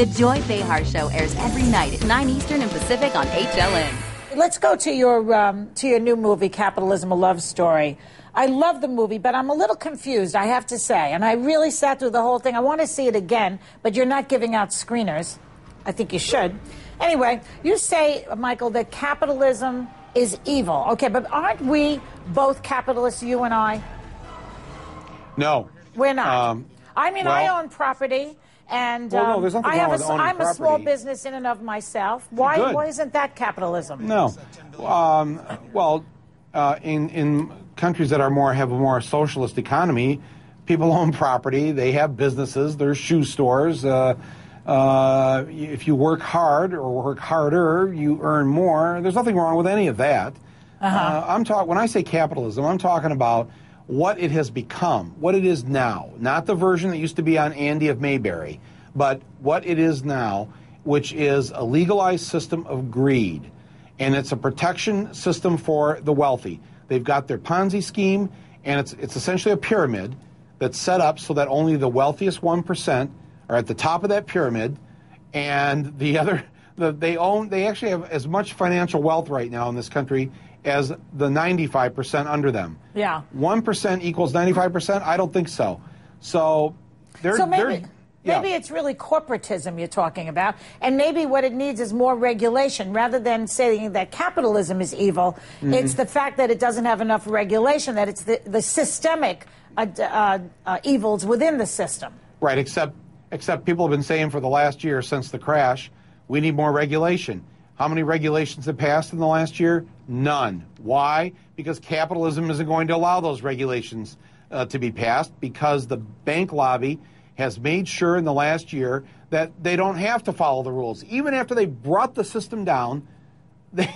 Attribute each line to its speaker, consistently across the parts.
Speaker 1: The Joy Behar Show airs every night at 9 Eastern and Pacific on HLN.
Speaker 2: Let's go to your new movie, Capitalism A Love Story. I love the movie, but I'm a little confused, I have to say. And I really sat through the whole thing. I want to see it again, but you're not giving out screeners. I think you should. Anyway, you say, Michael, that capitalism is evil. Okay, but aren't we both capitalists, you and I?
Speaker 3: No.
Speaker 2: We're not. I own property. And
Speaker 3: no, there's nothing wrong with owning
Speaker 2: I'm
Speaker 3: property.
Speaker 2: a small business in and of myself. Why isn't that capitalism?
Speaker 3: No. In countries that have a more socialist economy, people own property. They have businesses. There's shoe stores. If you work hard or work harder, you earn more. There's nothing wrong with any of that. When I say capitalism, I'm talking about what it has become, what it is now, not the version that used to be on Andy of Mayberry, but what it is now, which is a legalized system of greed. And it's a protection system for the wealthy. They've got their Ponzi scheme, and it's essentially a pyramid that's set up so that only the wealthiest 1% are at the top of that pyramid, and they actually have as much financial wealth right now in this country as the 95% under them.
Speaker 2: Yeah.
Speaker 3: 1% equals 95%? I don't think so.
Speaker 2: Maybe it's really corporatism you're talking about, and maybe what it needs is more regulation. Rather than saying that capitalism is evil, it's the fact that it doesn't have enough regulation, that it's the systemic evils within the system.
Speaker 3: Right, except people have been saying for the last year since the crash, we need more regulation. How many regulations have passed in the last year? None. Why? Because capitalism isn't going to allow those regulations to be passed, because the bank lobby has made sure in the last year that they don't have to follow the rules. Even after they brought the system down, they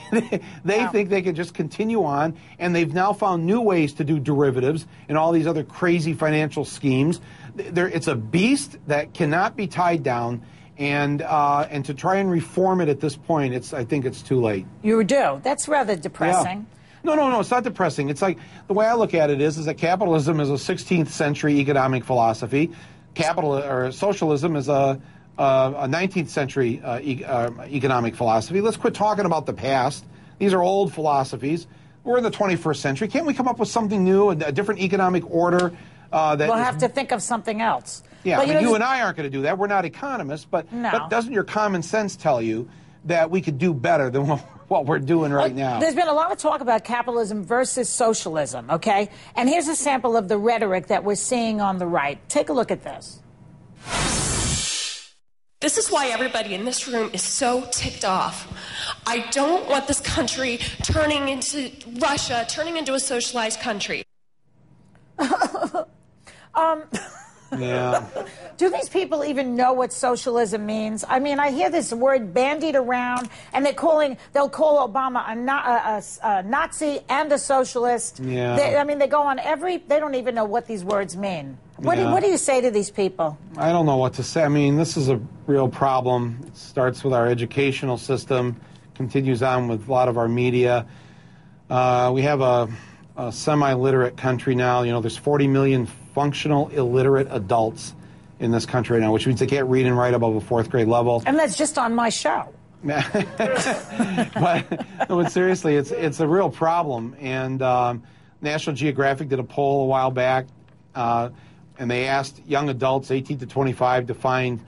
Speaker 3: think they can just continue on, and they've now found new ways to do derivatives and all these other crazy financial schemes. It's a beast that cannot be tied down. And to try and reform it at this point, I think it's too late.
Speaker 2: You do. That's rather depressing.
Speaker 3: Yeah. No, it's not depressing. It's like, the way I look at it is that capitalism is a 16th century economic philosophy. Socialism is a 19th century economic philosophy. Let's quit talking about the past. These are old philosophies. We're in the 21st century. Can't we come up with something new, a different economic order?
Speaker 2: We'll have to think of something else.
Speaker 3: Yeah, you and I aren't going to do that. We're not economists, but doesn't your common sense tell you that we could do better than what we're doing right now?
Speaker 2: There's been a lot of talk about capitalism versus socialism, okay? And here's a sample of the rhetoric that we're seeing on the right. Take a look at this.
Speaker 4: This is why everybody in this room is so ticked off. I don't want this country turning into Russia, turning into a socialized country.
Speaker 3: Yeah.
Speaker 2: Do these people even know what socialism means? I mean, I hear this word bandied around, and they'll call Obama a Nazi and a socialist.
Speaker 3: Yeah.
Speaker 2: They go on they don't even know what these words mean. What do you say to these people?
Speaker 3: I don't know what to say. I mean, this is a real problem. It starts with our educational system, continues on with a lot of our media. We have a semi-literate country now. There's 40 million functional illiterate adults in this country right now, which means they can't read and write above a 4th grade level.
Speaker 2: And that's just on my show.
Speaker 3: but seriously, it's a real problem. And National Geographic did a poll a while back, and they asked young adults, 18 to 25, to find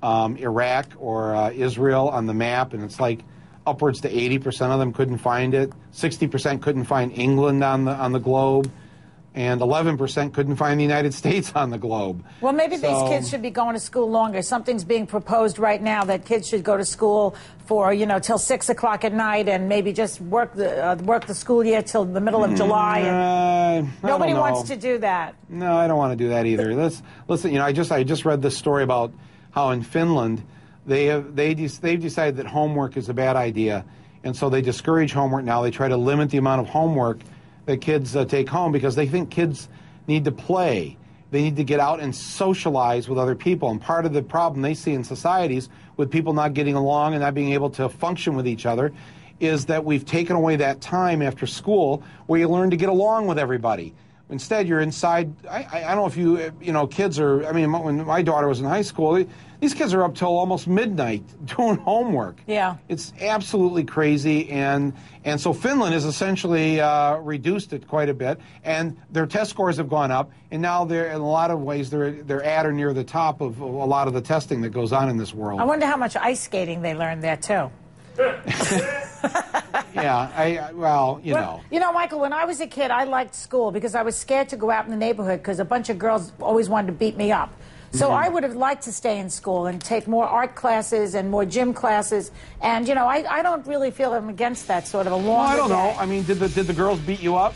Speaker 3: Iraq or Israel on the map, and it's like upwards to 80% of them couldn't find it. 60% couldn't find England on the globe. And 11% couldn't find the United States on the globe.
Speaker 2: Well, maybe these kids should be going to school longer. Something's being proposed right now that kids should go to school for, till 6 o'clock at night, and maybe just work the school year till the middle of July. And nobody wants to do that.
Speaker 3: No, I don't want to do that either. Listen, I just read this story about how in Finland they've decided that homework is a bad idea, and so they discourage homework now. They try to limit the amount of homework that kids take home, because they think kids need to play. They need to get out and socialize with other people. And part of the problem they see in societies with people not getting along and not being able to function with each other is that we've taken away that time after school where you learn to get along with everybody, Instead, you're inside. I don't know if you know, kids are, I mean, when my daughter was in high school, these kids are up till almost midnight doing homework.
Speaker 2: Yeah.
Speaker 3: It's absolutely crazy, and so Finland has essentially reduced it quite a bit, and their test scores have gone up, and now they're, in a lot of ways, they're at or near the top of a lot of the testing that goes on in this world.
Speaker 2: I wonder how much ice skating they learned there, too.
Speaker 3: Yeah, well, you know.
Speaker 2: You know, Michael, when I was a kid, I liked school because I was scared to go out in the neighborhood because a bunch of girls always wanted to beat me up. So I would have liked to stay in school and take more art classes and more gym classes. And, you know, I don't really feel I'm against that sort of a long
Speaker 3: Well, I don't know. I mean, did the girls beat you up?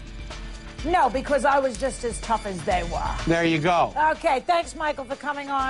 Speaker 2: No, because I was just as tough as they were.
Speaker 3: There you go.
Speaker 2: Okay, thanks, Michael, for coming on.